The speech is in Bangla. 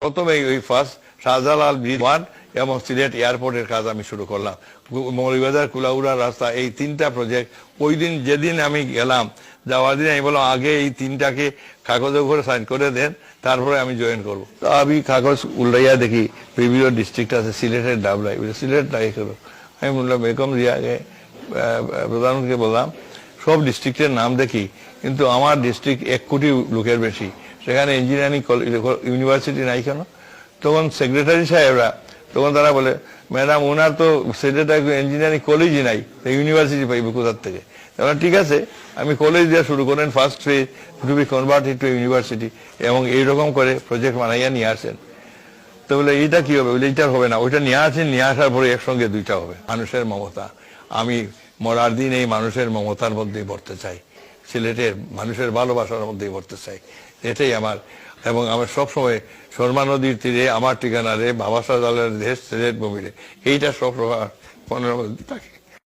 প্রথমে ওই ফার্স্ট শাহজালাল ব্রিজ 1 এবং সিলেট এয়ারপোর্টের কাজ আমি শুরু করলাম। মৌলভীবাজার কুলাউড়া রাস্তা, এই 3টা প্রজেক্ট। ওই দিন যেদিন আমি গেলাম, যাওয়ার দিন আমি বললাম আগে এই 3টাকে কাগজের উপরে সাইন করে দেন, তারপরে আমি জয়েন করবো। তো আমি কাগজ উল্টাইয়া দেখি বিভিন্ন ডিস্ট্রিক্ট আছে, সিলেটের ডাবলাই, সিলেট নাই করো। আমি বললাম বেগম জিয়াকে, প্রধানমন্ত্রীকে বললাম সব ডিস্ট্রিক্টের নাম দেখি, কিন্তু আমার ডিস্ট্রিক্ট 1 কোটি লোকের বেশি, সেখানে ইঞ্জিনিয়ারিং ইউনিভার্সিটি নাই কেন? তখন সেক্রেটারি সাহেবরা তখন তারা বলে, ম্যাডাম ওনার তো ইঞ্জিনিয়ারিং কলেজই নাই, ইউনিভার্সিটি পাইবে কোথার থেকে? ঠিক আছে, আমি কলেজ দেওয়া শুরু করেন, first phase to be converted to university, এবং এইরকম করে প্রজেক্ট বানাইয়া নিয়ে আসেন। তো বলে এইটা কি হবে? বলে এইটা হবে না, ওইটা নিয়ে আসেন, নিয়ে আসার পরে একসঙ্গে 2টা হবে। মানুষের মমতা, আমি মরার দিন এই মানুষের মমতার মধ্যেই ভরতে চাই, সিলেটের মানুষের ভালোবাসার মধ্যেই ভরতে চাই, এটাই আমার। এবং আমার সবসময় শর্মা নদীর তীরে আমার ঠিকানা রে, বাবা শাহজালালের দেশ সিলেট ভূমিরে, এইটা সবসময় মনের মধ্যে থাকে।